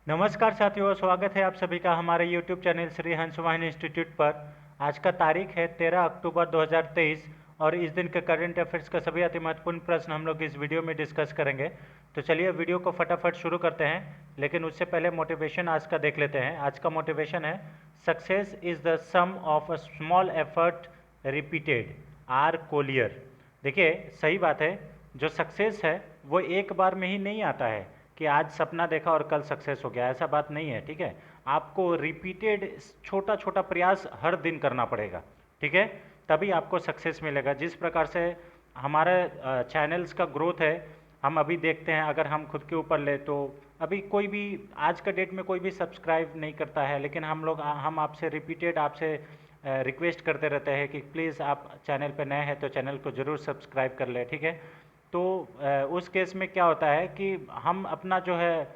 नमस्कार साथियों, स्वागत है आप सभी का हमारे YouTube चैनल श्री हंस वाहिनी इंस्टीट्यूट पर। आज का तारीख है 13 अक्टूबर 2023 और इस दिन के करंट अफेयर्स का सभी अति महत्वपूर्ण प्रश्न हम लोग इस वीडियो में डिस्कस करेंगे। तो चलिए वीडियो को फटाफट शुरू करते हैं, लेकिन उससे पहले मोटिवेशन आज का देख लेते हैं। आज का मोटिवेशन है success is the sum of a small effort repeated, R Collier. देखिए सही बात है, जो सक्सेस है वो एक बार में ही नहीं आता है कि आज सपना देखा और कल सक्सेस हो गया, ऐसा बात नहीं है। ठीक है, आपको रिपीटेड छोटा छोटा प्रयास हर दिन करना पड़ेगा। ठीक है, तभी आपको सक्सेस मिलेगा। जिस प्रकार से हमारे चैनल्स का ग्रोथ है, हम अभी देखते हैं, अगर हम खुद के ऊपर ले तो अभी कोई भी आज का डेट में कोई भी सब्सक्राइब नहीं करता है, लेकिन हम आपसे रिपीटेड आपसे रिक्वेस्ट करते रहते हैं कि प्लीज़ आप चैनल पे नए हैं तो चैनल को ज़रूर सब्सक्राइब कर ले। ठीक है, तो उस केस में क्या होता है कि हम अपना जो है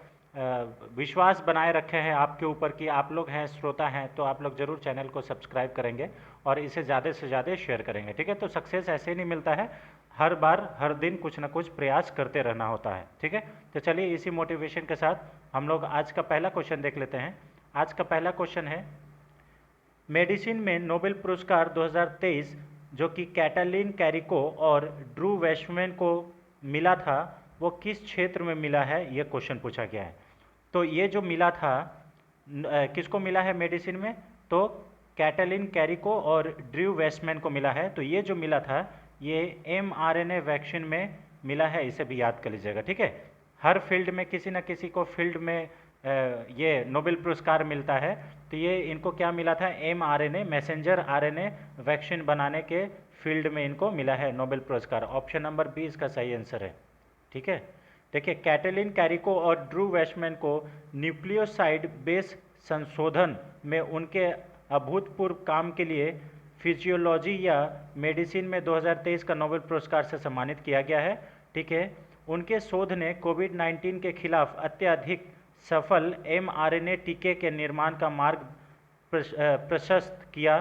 विश्वास बनाए रखे हैं आपके ऊपर कि आप लोग हैं, श्रोता हैं, तो आप लोग ज़रूर चैनल को सब्सक्राइब करेंगे और इसे ज़्यादा से ज़्यादा शेयर करेंगे। ठीक है, तो सक्सेस ऐसे नहीं मिलता है, हर बार हर दिन कुछ ना कुछ प्रयास करते रहना होता है। ठीक है, तो चलिए इसी मोटिवेशन के साथ हम लोग आज का पहला क्वेश्चन देख लेते हैं। आज का पहला क्वेश्चन है, मेडिसिन में नोबेल पुरस्कार 2023 जो कि कैटलिन कैरिको और ड्रू वैश्मैन को मिला था, वो किस क्षेत्र में मिला है, ये क्वेश्चन पूछा गया है। तो ये जो मिला था किसको मिला है मेडिसिन में, तो कैटलिन कैरिको और ड्रू वैश्मैन को मिला है। तो ये जो मिला था ये mRNA वैक्सीन में मिला है, इसे भी याद कर लीजिएगा। ठीक है, हर फील्ड में किसी न किसी को फील्ड में ये नोबेल पुरस्कार मिलता है। तो ये इनको क्या मिला था, mRNA मैसेंजर आरएनए वैक्सीन बनाने के फील्ड में इनको मिला है नोबेल पुरस्कार। ऑप्शन नंबर बी इसका सही आंसर है। ठीक है, देखिए कैटलिन कैरिको और ड्रू वैश्मैन को न्यूक्लियोसाइड बेस संशोधन में उनके अभूतपूर्व काम के लिए फिजियोलॉजी या मेडिसिन में 2023 का नोबेल पुरस्कार से सम्मानित किया गया है। ठीक है, उनके शोध ने कोविड-19 के खिलाफ अत्यधिक सफल mRNA टीके के निर्माण का मार्ग प्रशस्त किया।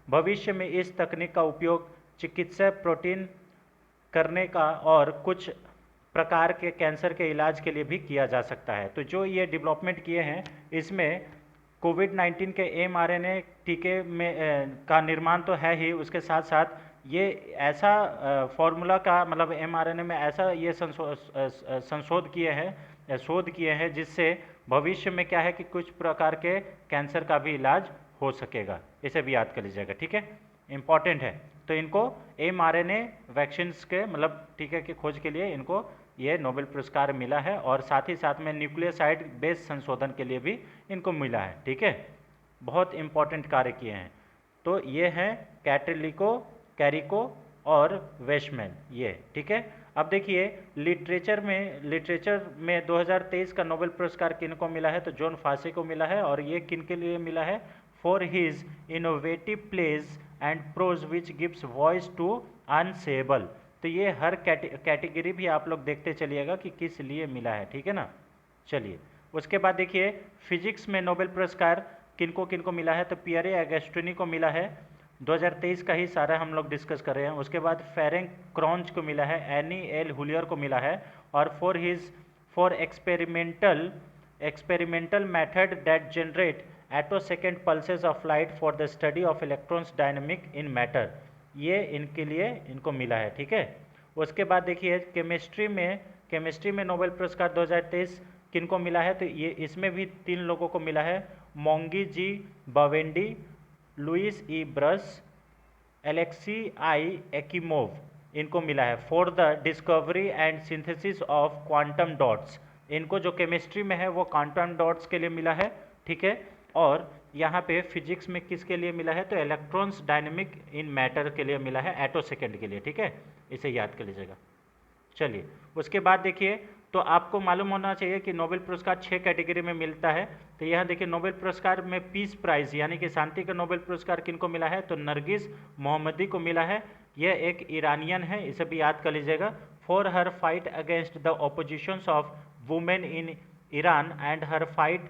भविष्य में इस तकनीक का उपयोग चिकित्सा प्रोटीन करने का और कुछ प्रकार के कैंसर के इलाज के लिए भी किया जा सकता है। तो जो ये डेवलपमेंट किए हैं, इसमें कोविड-19 के mRNA टीके में का निर्माण तो है ही, उसके साथ साथ ये ऐसा फॉर्मूला का मतलब mRNA में ऐसा ये संशोध किए हैं, शोध किए हैं, जिससे भविष्य में क्या है कि कुछ प्रकार के कैंसर का भी इलाज हो सकेगा। इसे भी याद कर लीजिएगा। ठीक है, इम्पॉर्टेंट है। तो इनको mRNA वैक्सीन्स के मतलब टीके की खोज के लिए इनको ये नोबेल पुरस्कार मिला है, और साथ ही साथ में न्यूक्लियोसाइड बेस संशोधन के लिए भी इनको मिला है। ठीक है, बहुत इंपॉर्टेंट कार्य किए हैं। तो ये हैं कैटलिको कैरिको और वैश्मैन, ये। ठीक है, अब देखिए लिटरेचर में 2023 का नोबेल पुरस्कार किनको मिला है, तो जॉन फासे को मिला है। और ये किन के लिए मिला है, for his innovative plays and prose which gives voice to unsayable. तो ये हर कैटेगरी भी आप लोग देखते चलिएगा कि किस लिए मिला है। ठीक है ना, चलिए उसके बाद देखिए फिजिक्स में नोबेल पुरस्कार किनको किनको मिला है, तो पियरे अगस्टिनी को मिला है। 2023 का ही सारा हम लोग डिस्कस कर रहे हैं। उसके बाद फेरेंक क्रॉन्च को मिला है, एनी एल हुलियर को मिला है। और for experimental method that generate attosecond pulses of light for the study of electrons dynamic in matter, ये इनके लिए इनको मिला है। ठीक है, उसके बाद देखिए केमिस्ट्री में नोबेल पुरस्कार 2023 किनको मिला है, तो ये इसमें भी 3 लोगों को मिला है, मोंगी जी बावेंडी, लुइस ई ब्रस, एलेक्सी आई एकिमोव, इनको मिला है for the discovery and synthesis of quantum dots. इनको जो केमिस्ट्री में है वो क्वांटम डॉट्स के लिए मिला है। ठीक है, और यहाँ पे फिजिक्स में किसके लिए मिला है, तो इलेक्ट्रॉन्स डायनेमिक इन मैटर के लिए मिला है, एटो सेकेंड के लिए। ठीक है, इसे याद कर लीजिएगा। चलिए उसके बाद देखिए, तो आपको मालूम होना चाहिए कि नोबेल पुरस्कार 6 कैटेगरी में मिलता है। तो यहाँ देखिए नोबेल पुरस्कार में पीस प्राइज यानी कि शांति का नोबेल पुरस्कार किनको मिला है, तो नरगिस मोहम्मदी को मिला है। यह एक ईरानियन है, इसे भी याद कर लीजिएगा। For her fight against the oppositions of women in Iran and her fight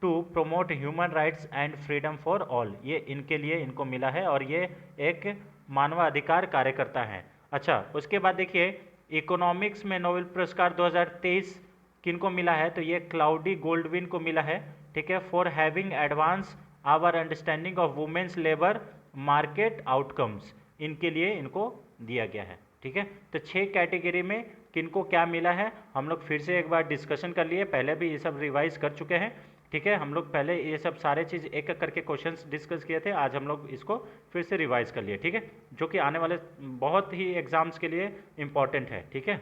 to promote human rights and freedom for all, ये इनके लिए इनको मिला है, और ये एक मानवाधिकार कार्यकर्ता हैं। अच्छा, उसके बाद देखिए इकोनॉमिक्स में नोबेल पुरस्कार 2023 किनको मिला है, तो ये क्लाउडी गोल्डविन को मिला है, ठीक है, for having advance our understanding of women's labour market outcomes, इनके लिए इनको दिया गया है, ठीक है। तो 6 कैटेगरी में किनको क्या मिला है हम लोग फिर से एक बार डिस्कशन कर लिए, पहले भी ये सब रिवाइज कर चुके हैं, ठीक है। हम लोग पहले ये सब सारे चीज़ एक एक करके क्वेश्चंस डिस्कस किए थे, आज हम लोग इसको फिर से रिवाइज कर लिए, ठीक है, जो कि आने वाले बहुत ही एग्जाम्स के लिए इम्पॉर्टेंट है, ठीक है।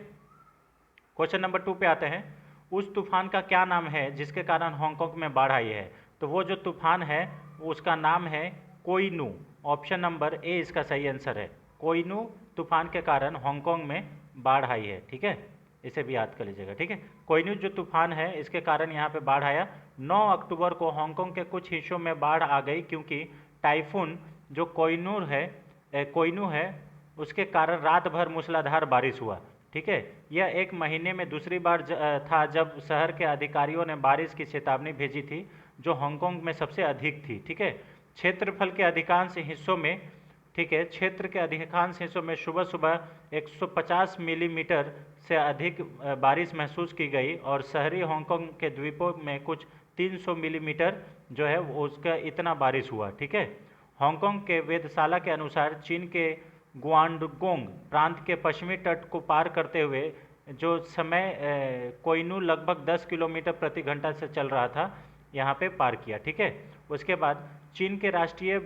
क्वेश्चन नंबर 2 पे आते हैं। उस तूफान का क्या नाम है जिसके कारण हांगकांग में बाढ़ आई है? तो वो जो तूफान है उसका नाम है कोइनू। ऑप्शन नंबर ए इसका सही आंसर है। कोइनू तूफान के कारण हांगकांग में बाढ़ आई है, ठीक है, इसे भी याद कर लीजिएगा, ठीक है। कोइनू जो तूफान है इसके कारण यहाँ पे बाढ़ आया। 9 अक्टूबर को हांगकांग के कुछ हिस्सों में बाढ़ आ गई क्योंकि टाइफून जो कोइनू है उसके कारण रात भर मूसलाधार बारिश हुआ, ठीक है। यह एक महीने में दूसरी बार था जब शहर के अधिकारियों ने बारिश की चेतावनी भेजी थी, जो हांगकांग में सबसे अधिक थी, ठीक है। क्षेत्रफल के अधिकांश हिस्सों में, ठीक है, क्षेत्र के अधिकांश हिस्सों में सुबह सुबह 150 मिलीमीटर से अधिक बारिश महसूस की गई और शहरी हांगकांग के द्वीपों में कुछ 300 मिलीमीटर जो है उसका इतना बारिश हुआ, ठीक है। हांगकांग के वेधशाला के अनुसार चीन के गुआंगडोंग प्रांत के पश्चिमी तट को पार करते हुए जो समय कोइनू लगभग 10 किलोमीटर प्रति घंटा से चल रहा था, यहाँ पे पार किया, ठीक है। उसके बाद चीन के राष्ट्रीय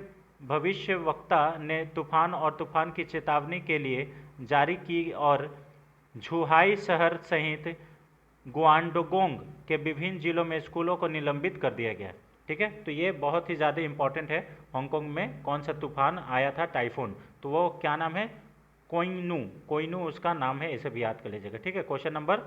भविष्यवक्ता ने तूफान और तूफान की चेतावनी के लिए जारी की और झुहाई शहर सहित गुआंगडोंग के विभिन्न जिलों में स्कूलों को निलंबित कर दिया गया, ठीक है। तो ये बहुत ही ज़्यादा इंपॉर्टेंट है। हांगकांग में कौन सा तूफान आया था, टाइफून, तो वो क्या नाम है, कोइनू उसका नाम है, इसे भी याद कर लीजिएगा, ठीक है। क्वेश्चन नंबर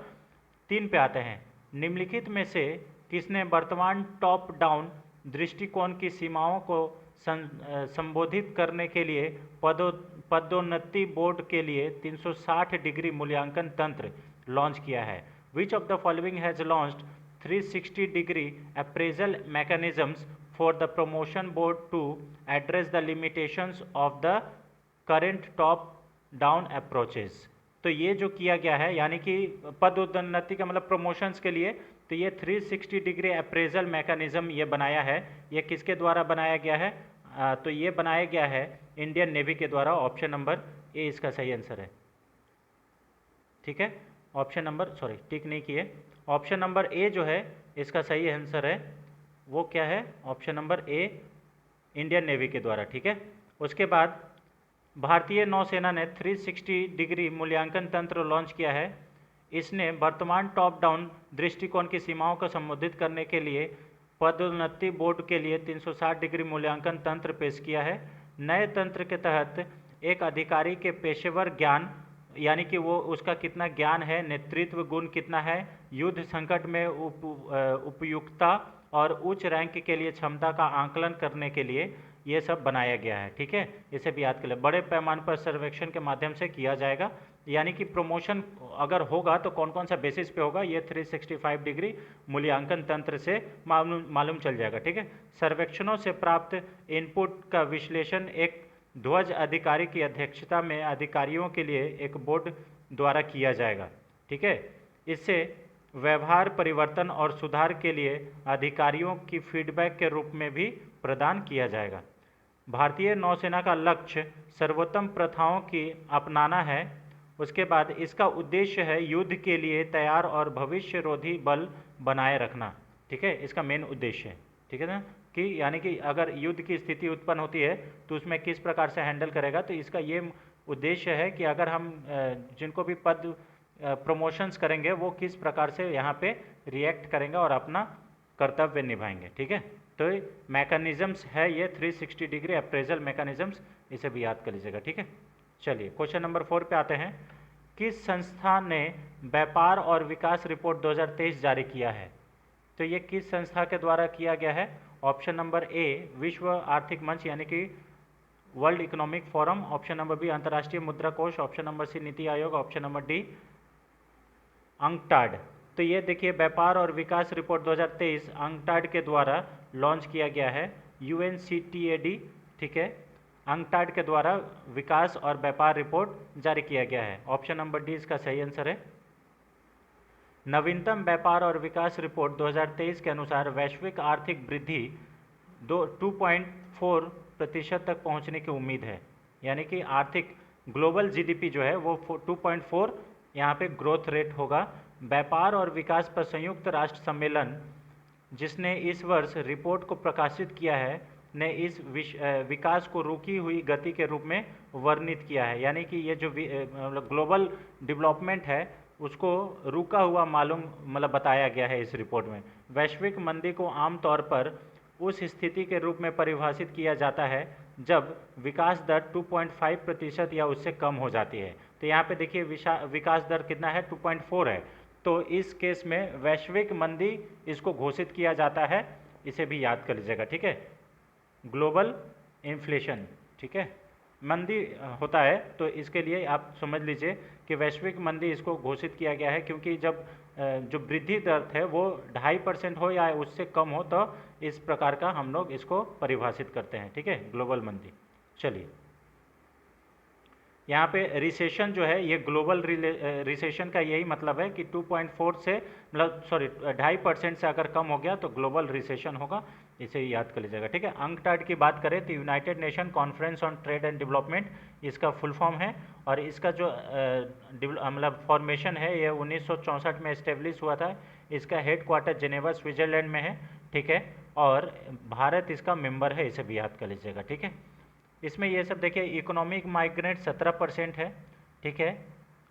3 पे आते हैं। निम्नलिखित में से किसने वर्तमान टॉप डाउन दृष्टिकोण की सीमाओं को संबोधित करने के लिए पदोन्नति बोर्ड के लिए 360 डिग्री मूल्यांकन तंत्र लॉन्च किया है? Which of the following has launched 360 degree appraisal mechanisms for the promotion board to address the limitations of the current top down approaches? तो ये जो किया गया है यानी कि पदोन्नति का मतलब प्रमोशंस के लिए, तो ये 360 डिग्री अप्रेजल मैकेनिज्म ये बनाया है, ये किसके द्वारा बनाया गया है? तो ये बनाया गया है इंडियन नेवी के द्वारा। ऑप्शन नंबर ए इसका सही आंसर है, ठीक है। ऑप्शन नंबर टिक नहीं किए, ऑप्शन नंबर ए जो है इसका सही आंसर है, वो क्या है, ऑप्शन नंबर ए इंडियन नेवी के द्वारा, ठीक है। उसके बाद भारतीय नौसेना ने 360 डिग्री मूल्यांकन तंत्र लॉन्च किया है। इसने वर्तमान टॉप डाउन दृष्टिकोण की सीमाओं को संबोधित करने के लिए पदोन्नति बोर्ड के लिए 360 डिग्री मूल्यांकन तंत्र पेश किया है। नए तंत्र के तहत एक अधिकारी के पेशेवर ज्ञान यानी कि वो उसका कितना ज्ञान है, नेतृत्व गुण कितना है, युद्ध संकट में उपयुक्तता और उच्च रैंक के लिए क्षमता का आंकलन करने के लिए ये सब बनाया गया है, ठीक है। इसे भी याद कर ले। बड़े पैमाने पर सर्वेक्षण के माध्यम से किया जाएगा, यानी कि प्रमोशन अगर होगा तो कौन कौन सा बेसिस पे होगा, ये 365 डिग्री मूल्यांकन तंत्र से मालूम चल जाएगा, ठीक है। सर्वेक्षणों से प्राप्त इनपुट का विश्लेषण एक ध्वज अधिकारी की अध्यक्षता में अधिकारियों के लिए एक बोर्ड द्वारा किया जाएगा, ठीक है। इससे व्यवहार परिवर्तन और सुधार के लिए अधिकारियों की फीडबैक के रूप में भी प्रदान किया जाएगा। भारतीय नौसेना का लक्ष्य सर्वोत्तम प्रथाओं की अपनाना है। उसके बाद इसका उद्देश्य है युद्ध के लिए तैयार और भविष्यरोधी बल बनाए रखना, ठीक है, इसका मेन उद्देश्य है, ठीक है ना, कि यानी कि अगर युद्ध की स्थिति उत्पन्न होती है तो उसमें किस प्रकार से हैंडल करेगा। तो इसका ये उद्देश्य है कि अगर हम जिनको भी पद प्रमोशंस करेंगे वो किस प्रकार से यहाँ पे रिएक्ट करेंगे और अपना कर्तव्य निभाएंगे, ठीक है। तो मैकेनिज्म्स है ये 360 डिग्री अप्रेजल मैकेनिज्म्स, इसे भी याद कर लीजिएगा, ठीक है। चलिए क्वेश्चन नंबर 4 पे आते हैं। किस संस्था ने व्यापार और विकास रिपोर्ट 2023 जारी किया है? तो ये किस संस्था के द्वारा किया गया है? ऑप्शन नंबर ए विश्व आर्थिक मंच यानी कि world economic forum, option number B अंतर्राष्ट्रीय मुद्रा कोष, ऑप्शन नंबर सी NITI Aayog, option number D UNCTAD. तो ये देखिए व्यापार और विकास रिपोर्ट 2023 अंकटाड के द्वारा लॉन्च किया गया है, UNCTAD, ठीक है, अंकटाड के द्वारा विकास और व्यापार रिपोर्ट जारी किया गया है। ऑप्शन नंबर डी इसका सही आंसर है। नवीनतम व्यापार और विकास रिपोर्ट 2023 के अनुसार वैश्विक आर्थिक वृद्धि 2.4% तक पहुंचने की उम्मीद है। यानी कि आर्थिक ग्लोबल जीडीपी जो है वो 2.4 यहाँ पे ग्रोथ रेट होगा। व्यापार और विकास पर संयुक्त राष्ट्र सम्मेलन जिसने इस वर्ष रिपोर्ट को प्रकाशित किया है ने इस विकास को रुकी हुई गति के रूप में वर्णित किया है। यानी कि ये जो मतलब ग्लोबल डेवलपमेंट है उसको रुका हुआ मालूम मतलब बताया गया है इस रिपोर्ट में। वैश्विक मंदी को आमतौर पर उस स्थिति के रूप में परिभाषित किया जाता है जब विकास दर 2.5% या उससे कम हो जाती है। तो यहाँ पे देखिए विकास दर कितना है, 2.4 है। तो इस केस में वैश्विक मंदी इसको घोषित किया जाता है, इसे भी याद कर लीजिएगा, ठीक है। ग्लोबल इन्फ्लेशन, ठीक है, मंदी होता है तो इसके लिए आप समझ लीजिए कि वैश्विक मंदी इसको घोषित किया गया है, क्योंकि जब जो वृद्धि दर है वो 2.5% हो या उससे कम हो तो इस प्रकार का हम लोग इसको परिभाषित करते हैं, ठीक है, ग्लोबल मंदी। चलिए यहाँ पे रिसेशन जो है ये ग्लोबल रिसेशन का यही मतलब है कि 2.4 से मतलब 2.5% से अगर कम हो गया तो ग्लोबल रिसेशन होगा, इसे याद कर लीजिएगा, ठीक है। अंकटाड की बात करें तो United nation conference on trade and development इसका फुल फॉर्म है, और इसका जो मतलब फॉर्मेशन है ये 1964 में इस्टेब्लिश हुआ था। इसका हेड क्वार्टर जेनेवा स्विट्जरलैंड में है, ठीक है, और भारत इसका मेंबर है, इसे भी याद कर लीजिएगा, ठीक है। इसमें ये सब देखिए इकोनॉमिक माइग्रेंट 17% है, ठीक है,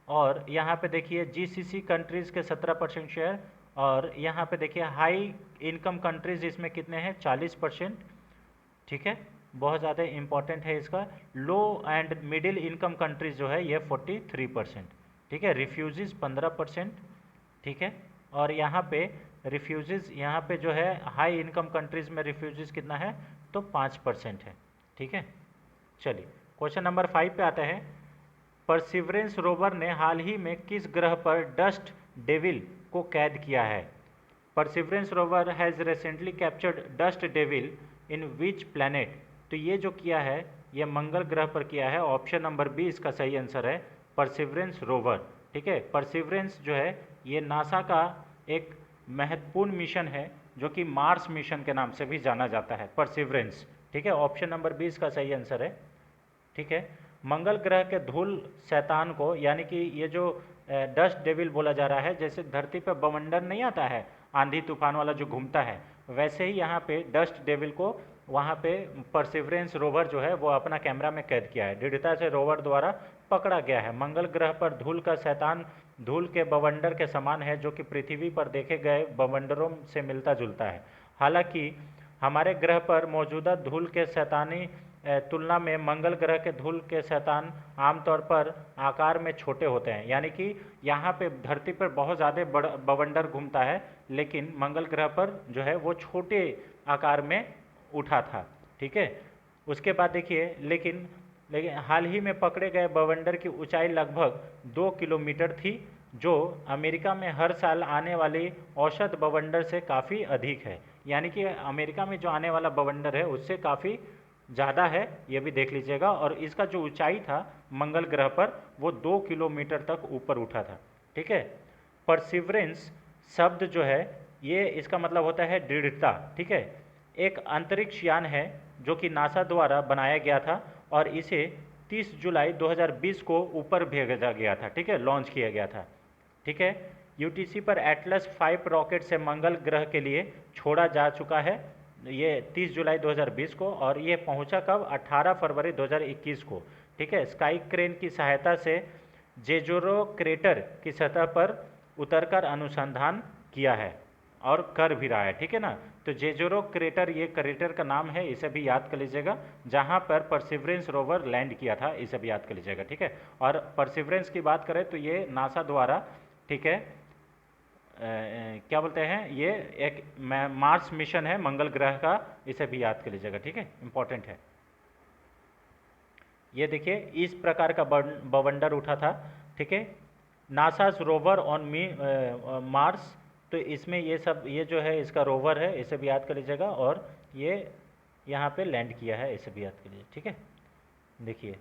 और यहाँ पे देखिए जीसीसी कंट्रीज़ के 17% शेयर, और यहाँ पे देखिए हाई इनकम कंट्रीज़ इसमें कितने हैं, 40%, ठीक है, बहुत ज़्यादा इंपॉर्टेंट है इसका। लो एंड मिडिल इनकम कंट्रीज़ जो है ये 43%, ठीक है। रिफ्यूजीज़ 15%, ठीक है, और यहाँ पे रिफ्यूजीज़ यहाँ पे जो है हाई इनकम कंट्रीज़ में रिफ्यूजीज़ कितना है, तो 5% है, ठीक है। चलिए क्वेश्चन नंबर 5 पे आते हैं। परसिवरेंस रोवर ने हाल ही में किस ग्रह पर डस्ट डेविल को कैद किया है? Perseverance rover has recently captured dust devil in which planet? तो ये जो किया है ये मंगल ग्रह पर किया है। ऑप्शन नंबर बी इसका सही आंसर है, परसिवरेंस रोवर, ठीक है। परसिवरेंस जो है ये नासा का एक महत्वपूर्ण मिशन है जो कि मार्स मिशन के नाम से भी जाना जाता है, परसिवरेंस, ठीक है। ऑप्शन नंबर बी इसका सही आंसर है, ठीक है। मंगल ग्रह के धूल शैतान को, यानी कि ये जो डस्ट डेविल बोला जा रहा है, जैसे धरती पर बवंडर नहीं आता है आंधी तूफान वाला जो घूमता है, वैसे ही यहाँ पे डस्ट डेविल को वहाँ पे परसिवरेंस रोवर जो है वो अपना कैमरा में कैद किया है, दृढ़ता से रोवर द्वारा पकड़ा गया है। मंगल ग्रह पर धूल का शैतान धूल के बवंडर के समान है जो कि पृथ्वी पर देखे गए बवंडरों से मिलता जुलता है। हालांकि हमारे ग्रह पर मौजूदा धूल के शैतानी तुलना में मंगल ग्रह के धूल के शैतान आमतौर पर आकार में छोटे होते हैं, यानी कि यहाँ पे धरती पर बहुत ज़्यादा बड़ा बवंडर घूमता है, लेकिन मंगल ग्रह पर जो है वो छोटे आकार में उठा था, ठीक है। उसके बाद देखिए लेकिन हाल ही में पकड़े गए बवंडर की ऊंचाई लगभग 2 किलोमीटर थी, जो अमेरिका में हर साल आने वाली औसत बवंडर से काफ़ी अधिक है। यानी कि अमेरिका में जो आने वाला बवंडर है उससे काफ़ी ज़्यादा है, ये भी देख लीजिएगा। और इसका जो ऊंचाई था मंगल ग्रह पर वो 2 किलोमीटर तक ऊपर उठा था, ठीक है। परसिवरेंस शब्द जो है ये इसका मतलब होता है दृढ़ता, ठीक है। एक अंतरिक्ष यान है जो कि नासा द्वारा बनाया गया था और इसे 30 जुलाई 2020 को ऊपर भेजा गया था, ठीक है, लॉन्च किया गया था, ठीक है। यूटीसी पर एटलस 5 रॉकेट से मंगल ग्रह के लिए छोड़ा जा चुका है ये 30 जुलाई 2020 को, और ये पहुंचा कब, 18 फरवरी 2021 को, ठीक है। स्काई क्रेन की सहायता से जेजोरो क्रेटर की सतह पर उतरकर अनुसंधान किया है और कर भी रहा है, ठीक है ना। तो जेजोरो क्रेटर ये क्रेटर का नाम है, इसे भी याद कर लीजिएगा, जहां पर परसिवरेंस रोवर लैंड किया था, इसे भी याद कर लीजिएगा, ठीक है। और परसिवरेंस की बात करें तो ये नासा द्वारा, ठीक है, क्या बोलते हैं, ये एक मार्स मिशन है मंगल ग्रह का, इसे भी याद कर लीजिएगा, ठीक है, इंपॉर्टेंट है। ये देखिए इस प्रकार का बवंडर उठा था, ठीक है, नासास रोवर ऑन मार्स। तो इसमें ये सब ये जो है इसका रोवर है, इसे भी याद कर लीजिएगा, और ये यहाँ पे लैंड किया है, इसे भी याद कर लीजिए, ठीक है। देखिए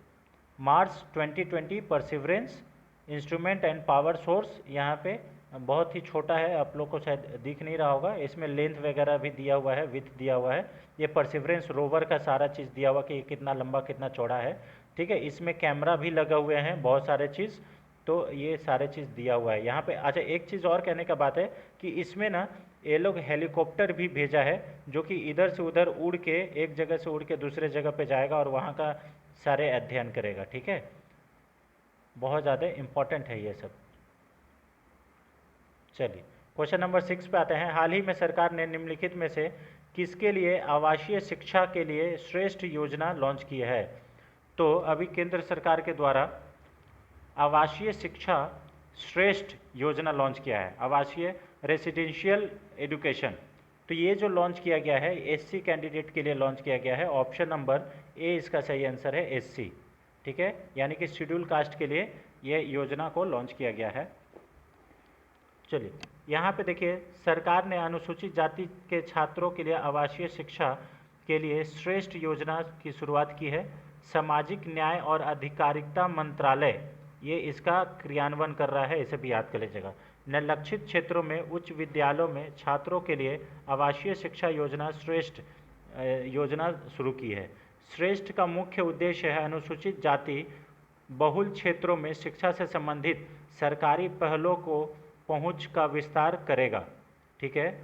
Mars 2020 perseverance instrument and power source, यहाँ पे बहुत ही छोटा है, आप लोग को शायद दिख नहीं रहा होगा। इसमें लेंथ वगैरह भी दिया हुआ है, विड्थ दिया हुआ है। ये परसिवरेंस रोवर का सारा चीज़ दिया हुआ कि ये कितना लंबा कितना चौड़ा है। ठीक है, इसमें कैमरा भी लगा हुए हैं बहुत सारे चीज़, तो ये सारे चीज़ दिया हुआ है यहाँ पे। अच्छा, एक चीज़ और कहने का बात है कि इसमें ना ये लोग हेलीकॉप्टर भी भेजा है, जो कि इधर से उधर उड़ के, एक जगह से उड़ के दूसरे जगह पे जाएगा और वहाँ का सारे अध्ययन करेगा। ठीक है, बहुत ज़्यादा इम्पोर्टेंट है ये सब। चलिए क्वेश्चन नंबर 6 पे आते हैं। हाल ही में सरकार ने निम्नलिखित में से किसके लिए आवासीय शिक्षा के लिए श्रेष्ठ योजना लॉन्च की है? तो अभी केंद्र सरकार के द्वारा आवासीय शिक्षा श्रेष्ठ योजना लॉन्च किया है, आवासीय रेसिडेंशियल एजुकेशन। तो ये जो लॉन्च किया गया है एससी कैंडिडेट के लिए लॉन्च किया गया है। ऑप्शन नंबर ए इसका सही आंसर है, एससी। ठीक है, यानी कि शेड्यूल कास्ट के लिए ये योजना को लॉन्च किया गया है। चलिए यहाँ पे देखिए, सरकार ने अनुसूचित जाति के छात्रों के लिए आवासीय शिक्षा के लिए श्रेष्ठ योजना की शुरुआत की है। सामाजिक न्याय और अधिकारिता मंत्रालय ये इसका क्रियान्वयन कर रहा है, इसे भी याद कर लीजिएगा। लक्षित क्षेत्रों में उच्च विद्यालयों में छात्रों के लिए आवासीय शिक्षा योजना श्रेष्ठ योजना शुरू की है। श्रेष्ठ का मुख्य उद्देश्य है अनुसूचित जाति बहुल क्षेत्रों में शिक्षा से संबंधित सरकारी पहलों को पहुंच का विस्तार करेगा। ठीक है,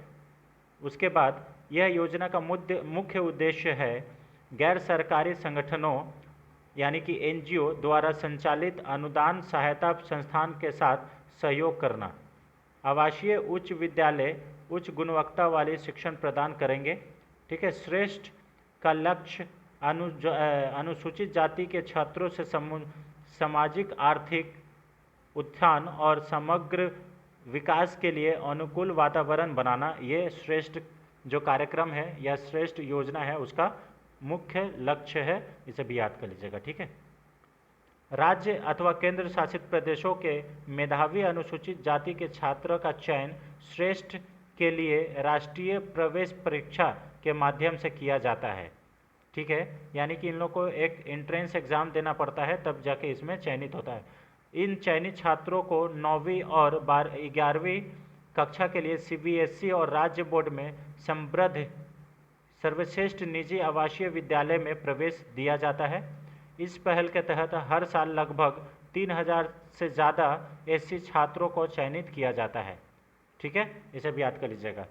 उसके बाद यह योजना का मुख्य उद्देश्य है गैर सरकारी संगठनों यानी कि एनजीओ द्वारा संचालित अनुदान सहायता संस्थान के साथ सहयोग करना। आवासीय उच्च विद्यालय उच्च गुणवत्ता वाले शिक्षण प्रदान करेंगे। ठीक है, श्रेष्ठ का लक्ष्य अनुसूचित जाति के छात्रों से सामाजिक आर्थिक उत्थान और समग्र विकास के लिए अनुकूल वातावरण बनाना। ये श्रेष्ठ जो कार्यक्रम है या श्रेष्ठ योजना है उसका मुख्य लक्ष्य है, इसे भी याद कर लीजिएगा। ठीक है, राज्य अथवा केंद्र शासित प्रदेशों के मेधावी अनुसूचित जाति के छात्र का चयन श्रेष्ठ के लिए राष्ट्रीय प्रवेश परीक्षा के माध्यम से किया जाता है। ठीक है, यानी कि इन लोगों को एक एंट्रेंस एग्ज़ाम देना पड़ता है, तब जाके इसमें चयनित होता है। इन चयनित छात्रों को 9वीं और 11वीं कक्षा के लिए सीबीएसई और राज्य बोर्ड में संबद्ध सर्वश्रेष्ठ निजी आवासीय विद्यालय में प्रवेश दिया जाता है। इस पहल के तहत हर साल लगभग 3000 से ज़्यादा एससी छात्रों को चयनित किया जाता है। ठीक है, इसे भी याद कर लीजिएगा।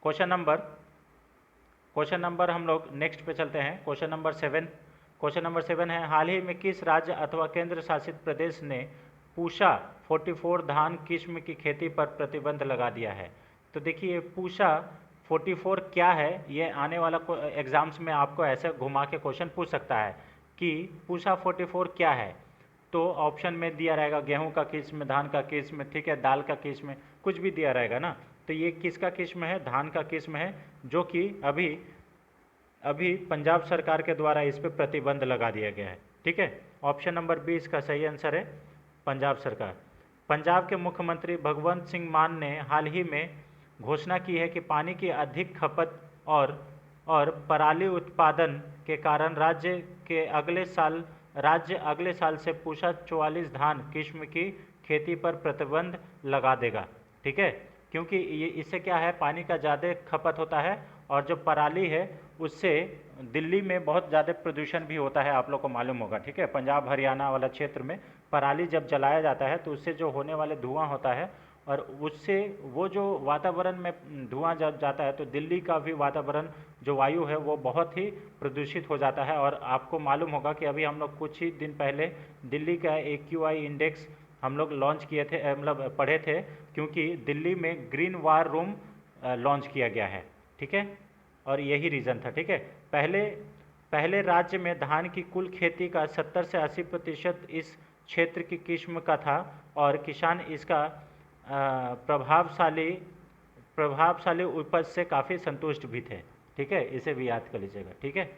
क्वेश्चन नंबर हम लोग नेक्स्ट पे चलते हैं। क्वेश्चन नंबर 7 है, हाल ही में किस राज्य अथवा केंद्र शासित प्रदेश ने पूषा 44 धान किस्म की खेती पर प्रतिबंध लगा दिया है? तो देखिए पूषा 44 क्या है, ये आने वाला एग्जाम्स में आपको ऐसे घुमा के क्वेश्चन पूछ सकता है कि पूषा 44 क्या है। तो ऑप्शन में दिया रहेगा गेहूं का किस्म, धान का किस्म, ठीक है, दाल का किस्म, कुछ भी दिया रहेगा ना। तो ये किसका किस्म है? धान का किस्म है, जो कि अभी पंजाब सरकार के द्वारा इस पर प्रतिबंध लगा दिया गया है। ठीक है, ऑप्शन नंबर बी इसका सही आंसर है, पंजाब सरकार। पंजाब के मुख्यमंत्री भगवंत सिंह मान ने हाल ही में घोषणा की है कि पानी की अधिक खपत और पराली उत्पादन के कारण राज्य अगले साल से पूषा 44 धान किस्म की खेती पर प्रतिबंध लगा देगा। ठीक है, क्योंकि ये इससे क्या है, पानी का ज़्यादा खपत होता है और जो पराली है उससे दिल्ली में बहुत ज़्यादा प्रदूषण भी होता है, आप लोग को मालूम होगा। ठीक है, पंजाब हरियाणा वाला क्षेत्र में पराली जब जलाया जाता है तो उससे जो होने वाले धुआं होता है और उससे वो जो वातावरण में धुआं जब जाता है तो दिल्ली का भी वातावरण जो वायु है वो बहुत ही प्रदूषित हो जाता है। और आपको मालूम होगा कि अभी हम लोग कुछ ही दिन पहले दिल्ली का AQI इंडेक्स हम लोग लॉन्च किए थे, मतलब पढ़े थे, क्योंकि दिल्ली में ग्रीन वार रूम लॉन्च किया गया है। ठीक है, और यही रीज़न था। ठीक है, पहले राज्य में धान की कुल खेती का 70 से 80% इस क्षेत्र की किस्म का था और किसान इसका प्रभावशाली उपज से काफ़ी संतुष्ट भी थे। ठीक है, इसे भी याद कर लीजिएगा। ठीक है,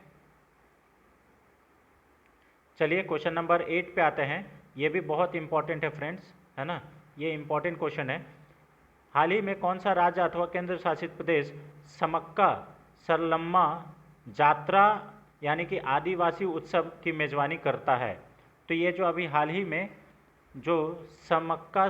चलिए क्वेश्चन नंबर 8 पे आते हैं। ये भी बहुत इंपॉर्टेंट है फ्रेंड्स, है ना, ये इंपॉर्टेंट क्वेश्चन है। हाल ही में कौन सा राज्य अथवा केंद्र शासित प्रदेश समक्का सरलम्मा जात्रा यानी कि आदिवासी उत्सव की मेजबानी करता है? तो ये जो अभी हाल ही में जो समक्का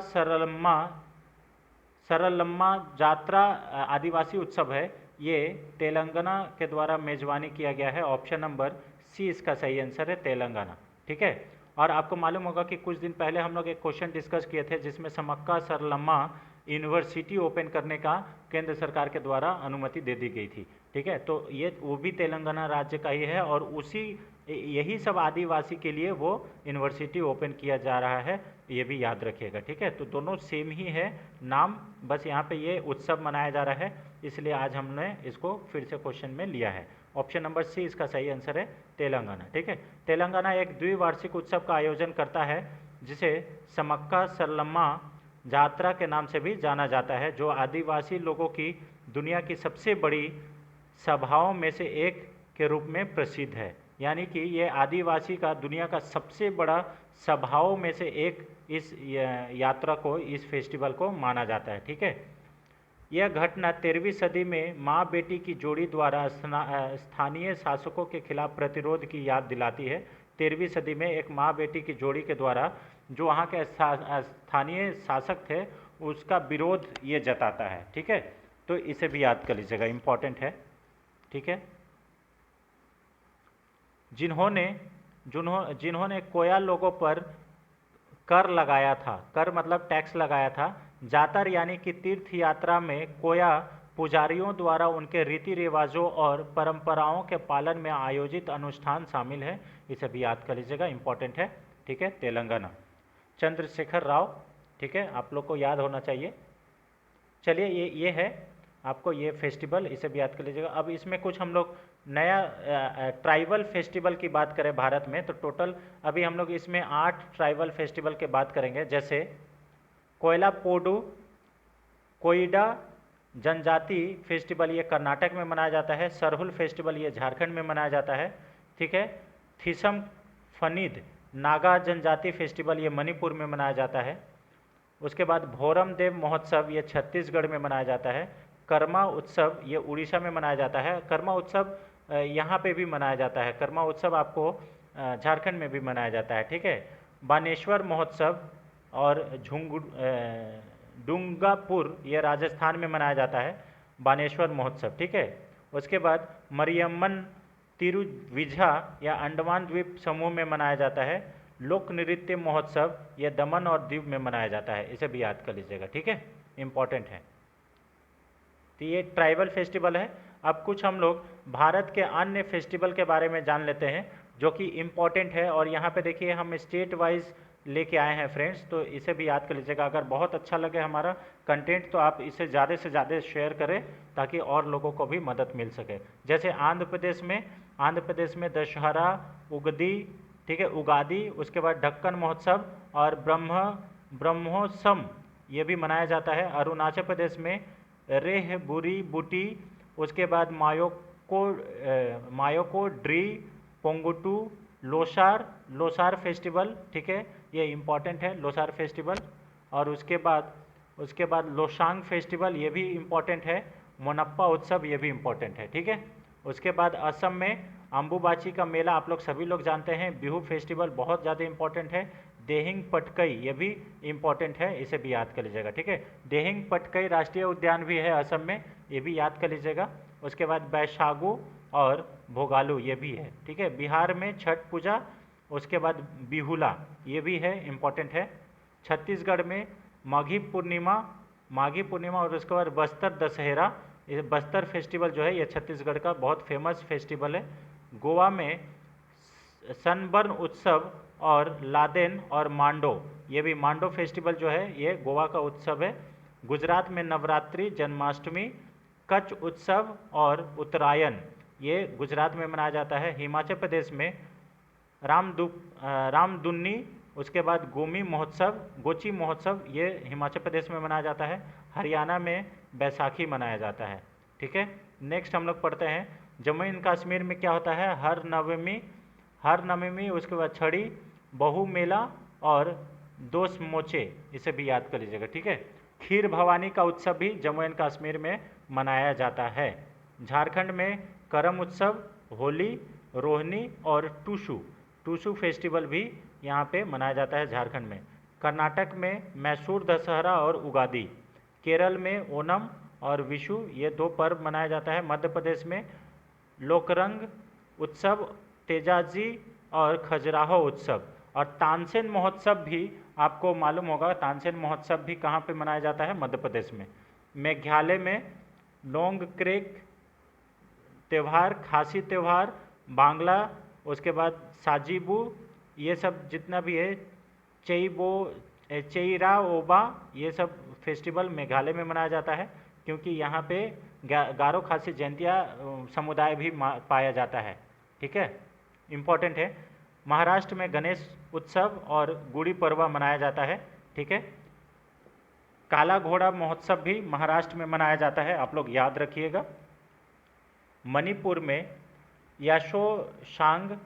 सरलम्मा जात्रा आदिवासी उत्सव है, ये तेलंगाना के द्वारा मेजबानी किया गया है। ऑप्शन नंबर सी इसका सही आंसर है, तेलंगाना। ठीक है। और आपको मालूम होगा कि कुछ दिन पहले हम लोग एक क्वेश्चन डिस्कस किए थे जिसमें समक्का सरलम्मा यूनिवर्सिटी ओपन करने का केंद्र सरकार के द्वारा अनुमति दे दी गई थी। ठीक है, तो ये वो भी तेलंगाना राज्य का ही है और उसी यही सब आदिवासी के लिए वो यूनिवर्सिटी ओपन किया जा रहा है, ये भी याद रखिएगा। ठीक है, तो दोनों सेम ही है नाम, बस यहाँ पे ये उत्सव मनाया जा रहा है, इसलिए आज हमने इसको फिर से क्वेश्चन में लिया है। ऑप्शन नंबर सी इसका सही आंसर है, तेलंगाना। ठीक है, तेलंगाना एक द्विवार्षिक उत्सव का आयोजन करता है जिसे समक्का सरलम्मा जात्रा के नाम से भी जाना जाता है, जो आदिवासी लोगों की दुनिया की सबसे बड़ी सभाओं में से एक के रूप में प्रसिद्ध है। यानी कि ये आदिवासी का दुनिया का सबसे बड़ा सभाओं में से एक इस यात्रा को, इस फेस्टिवल को माना जाता है। ठीक है, यह घटना 13वीं सदी में माँ बेटी की जोड़ी द्वारा स्थानीय शासकों के खिलाफ प्रतिरोध की याद दिलाती है। 13वीं सदी में एक माँ बेटी की जोड़ी के द्वारा जो वहाँ के स्थानीय शासक थे उसका विरोध ये जताता है। ठीक है, तो इसे भी याद कर लीजिएगा, इम्पॉर्टेंट है। ठीक है, जिन्होंने कोया लोगों पर कर लगाया था, कर मतलब टैक्स लगाया था, जातर यानी कि तीर्थ यात्रा में कोया पुजारियों द्वारा उनके रीति रिवाजों और परंपराओं के पालन में आयोजित अनुष्ठान शामिल है, इसे भी याद कर लीजिएगा, इंपॉर्टेंट है। ठीक है, तेलंगाना, चंद्रशेखर राव। ठीक है, आप लोग को याद होना चाहिए। चलिए, ये है आपको ये फेस्टिवल, इसे भी याद कर लीजिएगा। अब इसमें कुछ हम लोग नया ट्राइबल फेस्टिवल की बात करें भारत में, तो टोटल अभी हम लोग इसमें 8 ट्राइबल फेस्टिवल की बात करेंगे, जैसे कोयला पोडू कोयडा जनजाति फेस्टिवल ये कर्नाटक में मनाया जाता है। सरहुल फेस्टिवल ये झारखंड में मनाया जाता है। ठीक है, थीसम फनीद नागा जनजाति फेस्टिवल ये मणिपुर में मनाया जाता है। उसके बाद भोरम देव महोत्सव ये छत्तीसगढ़ में मनाया जाता है। कर्मा उत्सव ये उड़ीसा में मनाया जाता है। कर्मा उत्सव यहाँ पे भी मनाया जाता है। कर्मा उत्सव आपको झारखंड में भी मनाया जाता है। ठीक है, बानेश्वर महोत्सव और डूंगापुर ये राजस्थान में मनाया जाता है, बानेश्वर महोत्सव। ठीक है, उसके बाद मरियम्मन तिरुविझा या अंडमान द्वीप समूह में मनाया जाता है। लोक नृत्य महोत्सव ये दमन और दीव में मनाया जाता है, इसे भी याद कर लीजिएगा। ठीक है, इम्पॉर्टेंट है। तो ये ट्राइबल फेस्टिवल है। अब कुछ हम लोग भारत के अन्य फेस्टिवल के बारे में जान लेते हैं जो कि इम्पॉर्टेंट है, और यहाँ पे देखिए हम स्टेट वाइज लेके आए हैं फ्रेंड्स, तो इसे भी याद कर लीजिएगा। अगर बहुत अच्छा लगे हमारा कंटेंट तो आप इसे ज़्यादा से ज़्यादा शेयर करें ताकि और लोगों को भी मदद मिल सके। जैसे आंध्र प्रदेश में दशहरा, उगदी, ठीक है, उगादी, उसके बाद ढक्कन महोत्सव और ब्रह्मोत्सव ये भी मनाया जाता है। अरुणाचल प्रदेश में रेह बुरी बुटी, उसके बाद मायोको ड्री पोंगुटू, लोसार फेस्टिवल। ठीक है, ये इम्पॉर्टेंट है लोसार फेस्टिवल। और उसके बाद लोसांग फेस्टिवल ये भी इम्पॉर्टेंट है। मोनप्पा उत्सव ये भी इम्पॉर्टेंट है। ठीक है, उसके बाद असम में अम्बुबाची का मेला आप लोग सभी लोग जानते हैं। बिहू फेस्टिवल बहुत ज़्यादा इम्पॉर्टेंट है। देहिंग पटकई ये भी इम्पॉर्टेंट है, इसे भी याद कर लीजिएगा। ठीक है, देहिंग पटकई राष्ट्रीय उद्यान भी है असम में, ये भी याद कर लीजिएगा। उसके बाद बैशागु और भोगालू ये भी है। ठीक है, बिहार में छठ पूजा, उसके बाद बिहुला ये भी है, इम्पॉर्टेंट है। छत्तीसगढ़ में माघी पूर्णिमा और उसके बाद बस्तर दशहरा, ये बस्तर फेस्टिवल जो है ये छत्तीसगढ़ का बहुत फेमस फेस्टिवल है। गोवा में सनबर्न उत्सव और लादेन और मांडो, ये भी मांडो फेस्टिवल जो है ये गोवा का उत्सव है। गुजरात में नवरात्रि, जन्माष्टमी, कच्छ उत्सव और उत्तरायण ये गुजरात में मनाया जाता है। हिमाचल प्रदेश में रामदुन्नी, उसके बाद गोची महोत्सव ये हिमाचल प्रदेश में मनाया जाता है। हरियाणा में बैसाखी मनाया जाता है। ठीक है, नेक्स्ट हम लोग पढ़ते हैं जम्मू एंड कश्मीर में क्या होता है, हर नवमी, उसके बाद छड़ी, बहु मेला और दोस मोचे, इसे भी याद कर लीजिएगा। ठीक है, खीर भवानी का उत्सव भी जम्मू एंड कश्मीर में मनाया जाता है। झारखंड में करम उत्सव, होली, रोहनी और टूसू फेस्टिवल भी यहाँ पे मनाया जाता है झारखंड में। कर्नाटक में मैसूर दशहरा और उगादी, केरल में ओणम और विशु, ये 2 पर्व मनाया जाता है। मध्य प्रदेश में लोकरंग उत्सव, तेजाजी और खजुराहो उत्सव। और तानसेन महोत्सव भी आपको मालूम होगा, तानसेन महोत्सव भी कहाँ पे मनाया जाता है? मध्य प्रदेश में। मेघालय में नोंगक्रेक त्यौहार, खासी त्यौहार, बांग्ला, उसके बाद साजीबू, ये सब जितना भी है, चेईरा ओबा, ये सब फेस्टिवल मेघालय में मनाया जाता है, क्योंकि यहाँ पे गारो खासी जयंतिया समुदाय भी पाया जाता है। ठीक है, इम्पॉर्टेंट है। महाराष्ट्र में गणेश उत्सव और गुड़ी पड़वा मनाया जाता है। ठीक है, काला घोड़ा महोत्सव भी महाराष्ट्र में मनाया जाता है, आप लोग याद रखिएगा। मणिपुर में याशोशांग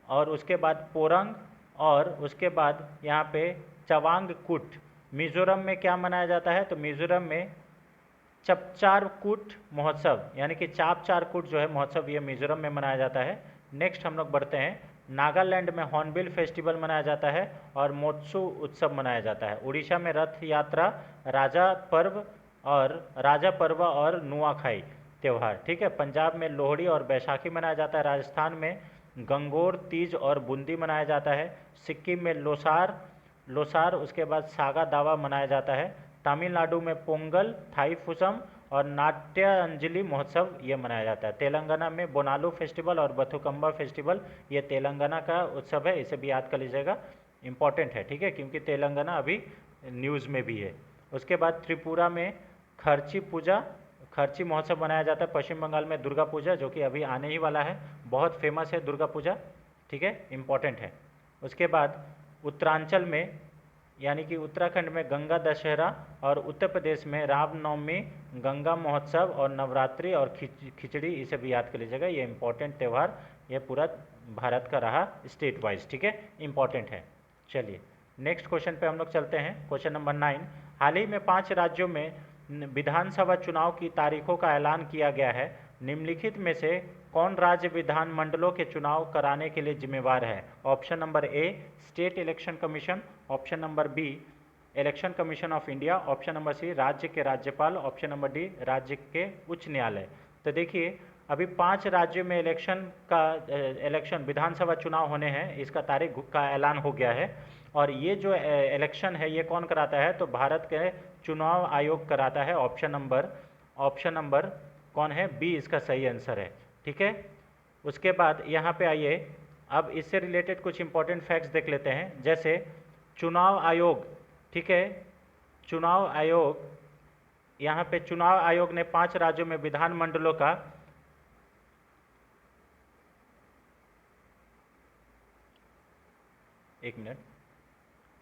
और उसके बाद पोरंग और उसके बाद यहाँ पे चवांगकुट। मिज़ोरम में क्या मनाया जाता है? तो मिज़ोरम में चपचारकूट महोत्सव, यानी कि चापचारकूट जो है महोत्सव, ये मिज़ोरम में मनाया जाता है। नेक्स्ट हम लोग बढ़ते हैं, नागालैंड में हॉर्नबिल फेस्टिवल मनाया जाता है और मोत्सु उत्सव मनाया जाता है। उड़ीसा में रथ यात्रा, राजा पर्व और नुआखाई त्यौहार। ठीक है, पंजाब में लोहड़ी और बैसाखी मनाया जाता है। राजस्थान में गंगोर तीज और बूंदी मनाया जाता है। सिक्किम में लोसार, उसके बाद सागा दावा मनाया जाता है। तमिलनाडु में पोंगल, थाईपुसम और नाट्य अंजलि महोत्सव ये मनाया जाता है। तेलंगाना में बोनालू फेस्टिवल और बथुकम्बा फेस्टिवल, ये तेलंगाना का उत्सव है, इसे भी याद कर लीजिएगा, इम्पॉर्टेंट है। ठीक है, क्योंकि तेलंगाना अभी न्यूज़ में भी है। उसके बाद त्रिपुरा में खर्ची महोत्सव मनाया जाता है। पश्चिम बंगाल में दुर्गा पूजा, जो कि अभी आने ही वाला है, बहुत फेमस है दुर्गा पूजा। ठीक है, इम्पॉर्टेंट है। उसके बाद उत्तरांचल में, यानी कि उत्तराखंड में गंगा दशहरा और उत्तर प्रदेश में रामनवमी, गंगा महोत्सव और नवरात्रि और खिचड़ी, इसे भी याद कर लीजिएगा, ये इंपॉर्टेंट त्यौहार ये पूरा भारत का रहा स्टेट वाइज। ठीक है, इंपॉर्टेंट है। चलिए नेक्स्ट क्वेश्चन पे हम लोग चलते हैं। क्वेश्चन नंबर 9, हाल ही में 5 राज्यों में विधानसभा चुनाव की तारीखों का ऐलान किया गया है। निम्नलिखित में से कौन राज्य विधानमंडलों के चुनाव कराने के लिए जिम्मेवार है? Option number A state election commission, option number B election commission of India, option number C राज्य के राज्यपाल, ऑप्शन नंबर डी राज्य के उच्च न्यायालय। तो देखिए, अभी 5 राज्यों में इलेक्शन विधानसभा चुनाव होने हैं, इसका तारीख का ऐलान हो गया है। और ये जो इलेक्शन है ये कौन कराता है? तो भारत के चुनाव आयोग कराता है। ऑप्शन नंबर कौन है? बी इसका सही आंसर है। ठीक है, उसके बाद यहाँ पे आइए, अब इससे रिलेटेड कुछ इंपॉर्टेंट फैक्ट्स देख लेते हैं। जैसे चुनाव आयोग, ठीक है, चुनाव आयोग, यहाँ पे चुनाव आयोग ने 5 राज्यों में विधानमंडलों का एक मिनट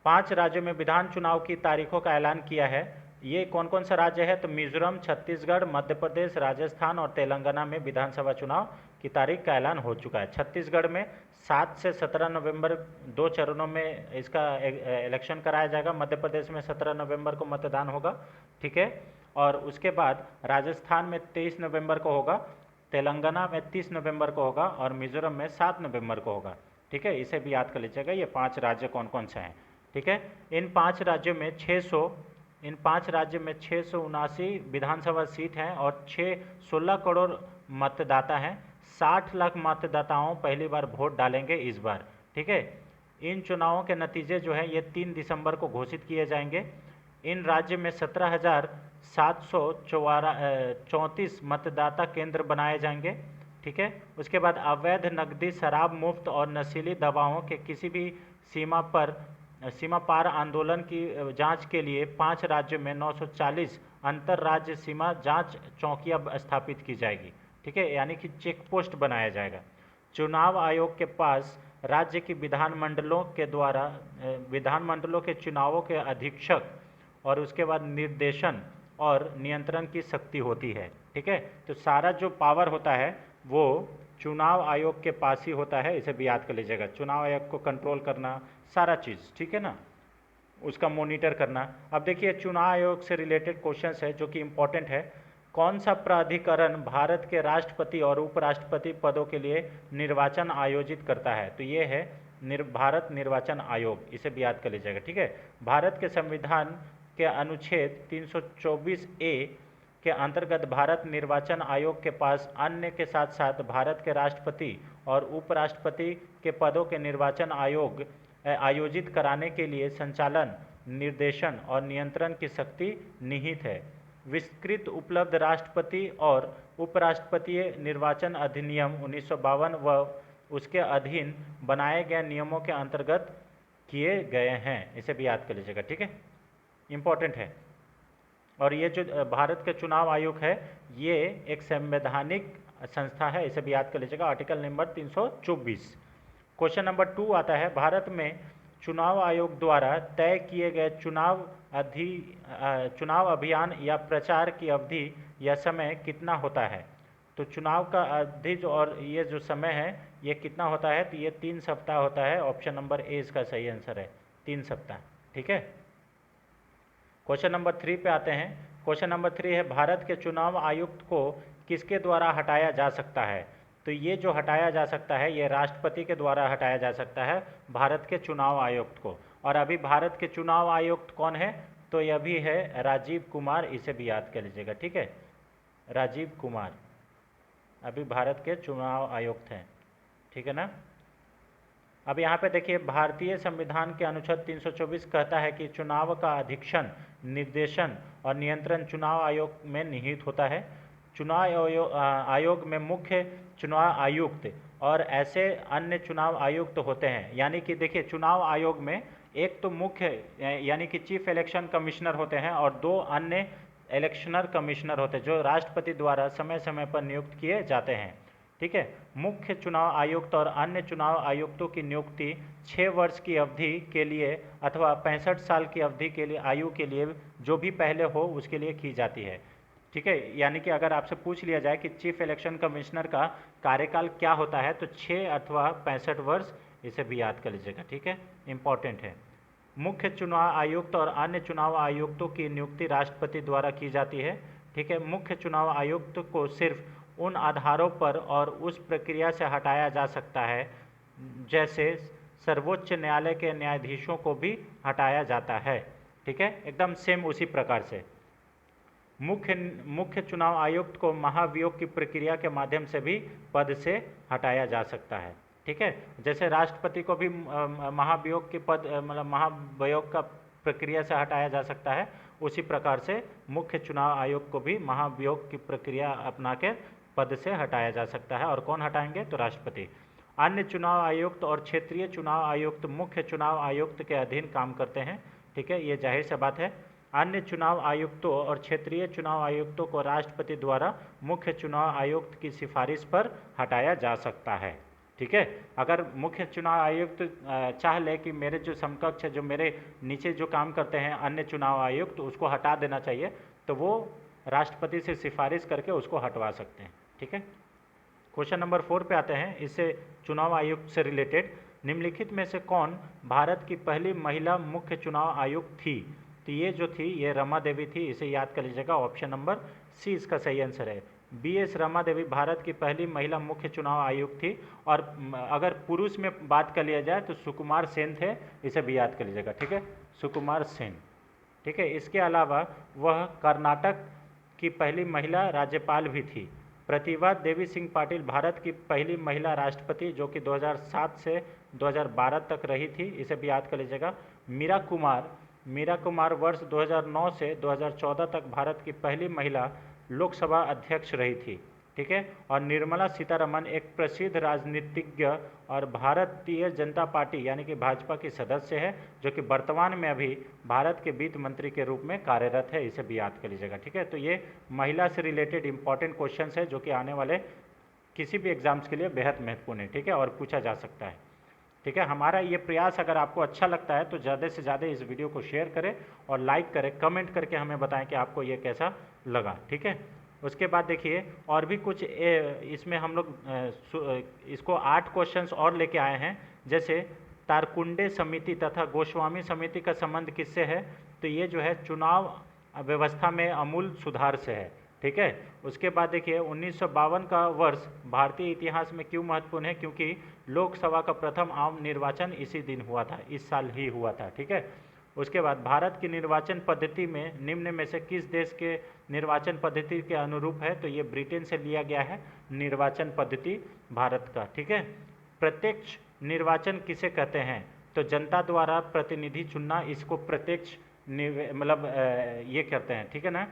5 राज्यों में विधान चुनाव की तारीखों का ऐलान किया है। ये कौन कौन सा राज्य है? तो मिजोरम, छत्तीसगढ़, मध्य प्रदेश, राजस्थान और तेलंगाना में विधानसभा चुनाव की तारीख का ऐलान हो चुका है। छत्तीसगढ़ में 7 से 17 नवंबर 2 चरणों में इसका इलेक्शन कराया जाएगा। मध्य प्रदेश में 17 नवंबर को मतदान होगा। ठीक है, और उसके बाद राजस्थान में 23 नवंबर को होगा, तेलंगाना में 30 नवंबर को होगा और मिजोरम में 7 नवंबर को होगा। ठीक है, इसे भी याद कर लीजिएगा, ये 5 राज्य कौन कौन से हैं। ठीक है, इन 5 राज्यों में 679 विधानसभा सीट हैं और 16 करोड़ मतदाता हैं। 60 लाख मतदाताओं पहली बार वोट डालेंगे इस बार। ठीक है, इन चुनावों के नतीजे जो हैं ये 3 दिसंबर को घोषित किए जाएंगे। इन राज्य में 17,734 मतदाता केंद्र बनाए जाएंगे। ठीक है, उसके बाद अवैध नकदी, शराब मुफ्त और नशीली दवाओं के किसी भी सीमा पार आंदोलन की जांच के लिए 5 राज्यों में 940 अंतर राज्य सीमा जांच चौकियां स्थापित की जाएगी। ठीक है, यानी कि चेक पोस्ट बनाया जाएगा। चुनाव आयोग के पास राज्य की विधानमंडलों के चुनावों के अधीक्षक और उसके बाद निर्देशन और नियंत्रण की शक्ति होती है। ठीक है, तो सारा जो पावर होता है वो चुनाव आयोग के पास ही होता है, इसे भी याद कर लीजिएगा। चुनाव आयोग को कंट्रोल करना सारा चीज़, ठीक है ना, उसका मॉनिटर करना। अब देखिए, चुनाव आयोग से रिलेटेड क्वेश्चंस है जो कि इम्पोर्टेंट है। कौन सा प्राधिकरण भारत के राष्ट्रपति और उपराष्ट्रपति पदों के लिए निर्वाचन आयोजित करता है? तो ये है भारत निर्वाचन आयोग, इसे भी याद कर लीजिएगा, ठीक है। भारत के संविधान के अनुच्छेद 324A के अंतर्गत भारत निर्वाचन आयोग के पास अन्य के साथ साथ भारत के राष्ट्रपति और उपराष्ट्रपति के पदों के निर्वाचन आयोजित कराने के लिए संचालन, निर्देशन और नियंत्रण की शक्ति निहित है। विस्तृत उपलब्ध राष्ट्रपति और उपराष्ट्रपति निर्वाचन अधिनियम 1952 व उसके अधीन बनाए गए नियमों के अंतर्गत किए गए हैं, इसे भी याद कर लीजिएगा, ठीक है, इम्पोर्टेंट है। और ये जो भारत के चुनाव आयोग है ये एक संवैधानिक संस्था है, इसे भी याद कर लीजिएगा, आर्टिकल नंबर 324। क्वेश्चन नंबर 2 आता है, भारत में चुनाव आयोग द्वारा तय किए गए चुनाव अभियान या प्रचार की अवधि या समय कितना होता है। तो चुनाव का अवधि और ये जो समय है ये कितना होता है, तो ये 3 सप्ताह होता है। ऑप्शन नंबर ए इसका सही आंसर है, 3 सप्ताह, ठीक है। क्वेश्चन नंबर 3 पे आते हैं। क्वेश्चन नंबर 3 है, भारत के चुनाव आयुक्त को किसके द्वारा हटाया जा सकता है। तो ये जो हटाया जा सकता है ये राष्ट्रपति के द्वारा हटाया जा सकता है भारत के चुनाव आयुक्त को। और अभी भारत के चुनाव आयुक्त कौन है, तो यह भी है राजीव कुमार, इसे भी याद कर लीजिएगा, ठीक है, राजीव कुमार अभी भारत के चुनाव आयुक्त हैं, ठीक है ना। अब यहाँ पे देखिए, भारतीय संविधान के अनुच्छेद 324 कहता है कि चुनाव का अधीक्षण, निर्देशन और नियंत्रण चुनाव आयोग में निहित होता है। चुनाव आयोग में मुख्य चुनाव आयुक्त और ऐसे अन्य चुनाव आयुक्त होते हैं। यानी कि देखिए, चुनाव आयोग में एक तो मुख्य यानी कि चीफ इलेक्शन कमिश्नर होते हैं और 2 अन्य इलेक्शनर कमिश्नर होते हैं जो राष्ट्रपति द्वारा समय समय पर नियुक्त किए जाते हैं, ठीक है। मुख्य चुनाव आयुक्त और अन्य चुनाव आयुक्तों की नियुक्ति 6 वर्ष की अवधि के लिए अथवा 65 साल की अवधि के लिए आयु के लिए जो भी पहले हो उसके लिए की जाती है, ठीक है। यानी कि अगर आपसे पूछ लिया जाए कि चीफ इलेक्शन कमिश्नर का कार्यकाल क्या होता है तो 6 अथवा 65 वर्ष, इसे भी याद कर लीजिएगा, ठीक है, इम्पॉर्टेंट है। मुख्य चुनाव आयुक्त और अन्य चुनाव आयुक्तों की नियुक्ति राष्ट्रपति द्वारा की जाती है, ठीक है। मुख्य चुनाव आयुक्त को सिर्फ उन आधारों पर और उस प्रक्रिया से हटाया जा सकता है जैसे सर्वोच्च न्यायालय के न्यायाधीशों को भी हटाया जाता है, ठीक है, एकदम सेम उसी प्रकार से। मुख्य चुनाव आयुक्त को महाभियोग की प्रक्रिया के माध्यम से भी पद से हटाया जा सकता है, ठीक है। जैसे राष्ट्रपति को भी महाभियोग की मतलब महाभियोग का प्रक्रिया से हटाया जा सकता है, उसी प्रकार से मुख्य चुनाव आयोग को भी महाभियोग की प्रक्रिया अपना के पद से हटाया जा सकता है। और कौन हटाएंगे, तो राष्ट्रपति। अन्य चुनाव आयुक्त और क्षेत्रीय चुनाव आयुक्त मुख्य चुनाव आयुक्त के अधीन काम करते हैं, ठीक है, ये जाहिर सी बात है। अन्य चुनाव आयुक्तों और क्षेत्रीय चुनाव आयुक्तों को राष्ट्रपति द्वारा मुख्य चुनाव आयुक्त की सिफारिश पर हटाया जा सकता है, ठीक है। अगर मुख्य चुनाव आयुक्त चाह ले कि मेरे जो समकक्ष है, जो मेरे नीचे जो काम करते हैं अन्य चुनाव आयुक्त, उसको हटा देना चाहिए, तो वो राष्ट्रपति से सिफारिश करके उसको हटवा सकते हैं, ठीक है। क्वेश्चन नंबर 4 पे आते हैं, इससे चुनाव आयुक्त से रिलेटेड। निम्नलिखित में से कौन भारत की पहली महिला मुख्य चुनाव आयुक्त थी। तो ये जो थी ये रमा देवी थी, इसे याद कर लीजिएगा, ऑप्शन नंबर सी इसका सही आंसर है। BS रमा देवी भारत की पहली महिला मुख्य चुनाव आयुक्त थी। और अगर पुरुष में बात कर लिया जाए तो सुकुमार सेन थे, इसे भी याद कर लीजिएगा, ठीक है, सुकुमार सेन, ठीक है। इसके अलावा वह कर्नाटक की पहली महिला राज्यपाल भी थी। प्रतिभा देवी सिंह पाटिल भारत की पहली महिला राष्ट्रपति जो कि 2007 से 2012 तक रही थी, इसे भी याद कर लीजिएगा। मीरा कुमार वर्ष 2009 से 2014 तक भारत की पहली महिला लोकसभा अध्यक्ष रही थी, ठीक है। और निर्मला सीतारमण एक प्रसिद्ध राजनीतिज्ञ और भारतीय जनता पार्टी यानी कि भाजपा की सदस्य है जो कि वर्तमान में अभी भारत के वित्त मंत्री के रूप में कार्यरत है, इसे भी याद कर लीजिएगा, ठीक है। तो ये महिला से रिलेटेड इंपॉर्टेंट क्वेश्चन है जो कि आने वाले किसी भी एग्जाम्स के लिए बेहद महत्वपूर्ण है, ठीक है, और पूछा जा सकता है, ठीक है। हमारा ये प्रयास अगर आपको अच्छा लगता है तो ज़्यादा से ज़्यादा इस वीडियो को शेयर करें और लाइक करें, कमेंट करके हमें बताएं कि आपको ये कैसा लगा, ठीक है। उसके बाद देखिए और भी कुछ इसमें हम लोग इसको 8 क्वेश्चंस और लेके आए हैं। जैसे तारकुंडे समिति तथा गोस्वामी समिति का संबंध किससे है, तो ये जो है चुनाव व्यवस्था में आमूल सुधार से है, ठीक है। ठीक है। उसके बाद देखिए 1952 का वर्ष भारतीय इतिहास में क्यों महत्वपूर्ण है, क्योंकि लोकसभा का प्रथम आम निर्वाचन इसी दिन हुआ था, इस साल ही हुआ था, ठीक है। उसके बाद भारत की निर्वाचन पद्धति में निम्न में से किस देश के निर्वाचन पद्धति के अनुरूप है, तो ये ब्रिटेन से लिया गया है निर्वाचन पद्धति भारत का, ठीक है। प्रत्यक्ष निर्वाचन किसे कहते हैं, तो जनता द्वारा प्रतिनिधि चुनना, इसको प्रत्यक्ष मतलब ये कहते हैं, ठीक है ना,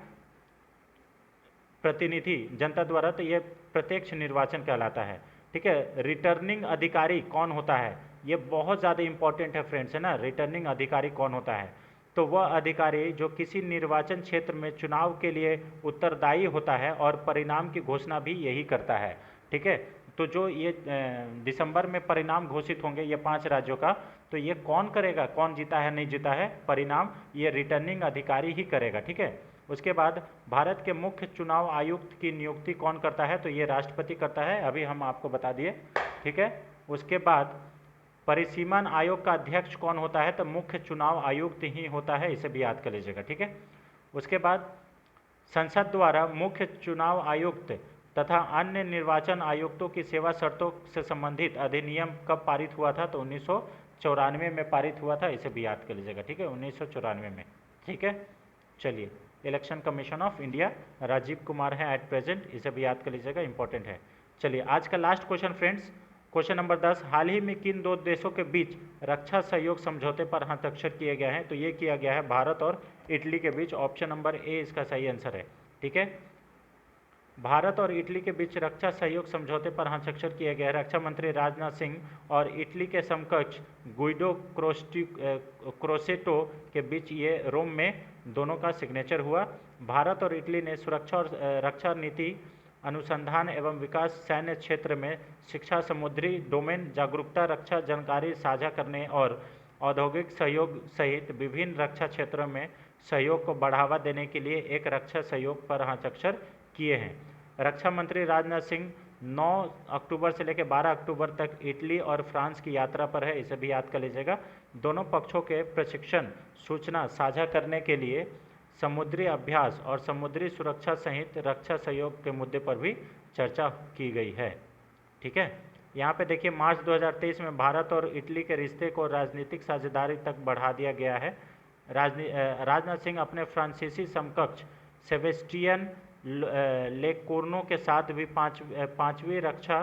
प्रतिनिधि जनता द्वारा, तो ये प्रत्यक्ष निर्वाचन कहलाता है, ठीक है। रिटर्निंग अधिकारी कौन होता है, ये बहुत ज़्यादा इंपॉर्टेंट है फ्रेंड्स, है ना। रिटर्निंग अधिकारी कौन होता है, तो वह अधिकारी जो किसी निर्वाचन क्षेत्र में चुनाव के लिए उत्तरदायी होता है और परिणाम की घोषणा भी यही करता है, ठीक है। तो जो ये दिसंबर में परिणाम घोषित होंगे ये 5 राज्यों का, तो ये कौन करेगा, कौन जीता है नहीं जीता है परिणाम, ये रिटर्निंग अधिकारी ही करेगा, ठीक है। उसके बाद भारत के मुख्य चुनाव आयुक्त की नियुक्ति कौन करता है, तो ये राष्ट्रपति करता है, अभी हम आपको बता दिए, ठीक है। उसके बाद परिसीमन आयोग का अध्यक्ष कौन होता है, तो मुख्य चुनाव आयुक्त ही होता है, इसे भी याद कर लीजिएगा, ठीक है। उसके बाद संसद द्वारा मुख्य चुनाव आयुक्त तथा अन्य निर्वाचन आयुक्तों की सेवा शर्तों से संबंधित अधिनियम कब पारित हुआ था, तो 1994 में पारित हुआ था, इसे भी याद कर लीजिएगा, ठीक है, 1994 में, ठीक है। चलिए, election commission of India Rajiv Kumar है एट प्रेजेंट, इसे भी याद कर लीजिएगा, इंपॉर्टेंट है। चलिए आज का last question friends, question number 10, हाल ही में किन 2 देशों के बीच रक्षा सहयोग समझौते पर हस्ताक्षर किए गए हैं, तो ये किया गया है भारत और इटली के बीच, ऑप्शन नंबर ए इसका सही आंसर है, ठीक है। भारत और इटली के बीच रक्षा सहयोग समझौते पर हस्ताक्षर किए गए रक्षा मंत्री राजनाथ सिंह और इटली के समकक्ष गुइडो क्रोसेटो के बीच ये रोम में दोनों का सिग्नेचर हुआ। भारत और इटली ने सुरक्षा और रक्षा नीति, अनुसंधान एवं विकास, सैन्य क्षेत्र में शिक्षा, समुद्री डोमेन जागरूकता, रक्षा जानकारी साझा करने और औद्योगिक सहयोग सहित विभिन्न रक्षा क्षेत्रों में सहयोग को बढ़ावा देने के लिए एक रक्षा सहयोग पर हस्ताक्षर किए हैं। रक्षा मंत्री राजनाथ सिंह 9 अक्टूबर से लेकर 12 अक्टूबर तक इटली और फ्रांस की यात्रा पर है, इसे भी याद कर लीजिएगा। दोनों पक्षों के प्रशिक्षण, सूचना साझा करने के लिए समुद्री अभ्यास और समुद्री सुरक्षा सहित रक्षा सहयोग के मुद्दे पर भी चर्चा की गई है, ठीक है। यहाँ पे देखिए मार्च 2023 में भारत और इटली के रिश्ते को राजनीतिक साझेदारी तक बढ़ा दिया गया है। राजनाथ सिंह अपने फ्रांसीसी समकक्ष सेबेस्टियन लेकोर्नो के साथ भी पांचवी रक्षा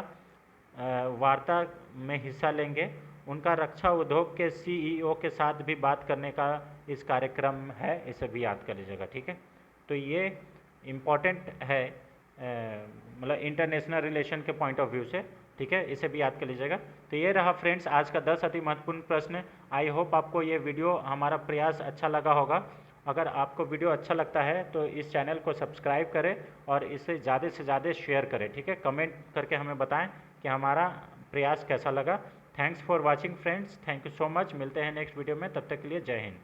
वार्ता में हिस्सा लेंगे। उनका रक्षा उद्योग के सीईओ के साथ भी बात करने का इस कार्यक्रम है, इसे भी याद कर लीजिएगा, ठीक है। तो ये इम्पॉर्टेंट है मतलब इंटरनेशनल रिलेशन के पॉइंट ऑफ व्यू से, ठीक है, इसे भी याद कर लीजिएगा। तो ये रहा फ्रेंड्स आज का 10 अति महत्वपूर्ण प्रश्न। आई होप आपको ये वीडियो, हमारा प्रयास अच्छा लगा होगा। अगर आपको वीडियो अच्छा लगता है तो इस चैनल को सब्सक्राइब करें और इसे ज़्यादा से ज़्यादा शेयर करें, ठीक है। कमेंट करके हमें बताएं कि हमारा प्रयास कैसा लगा। Thanks for watching friends, thank you so much. मिलते हैं नेक्स्ट वीडियो में, तब तक के लिए जय हिंद।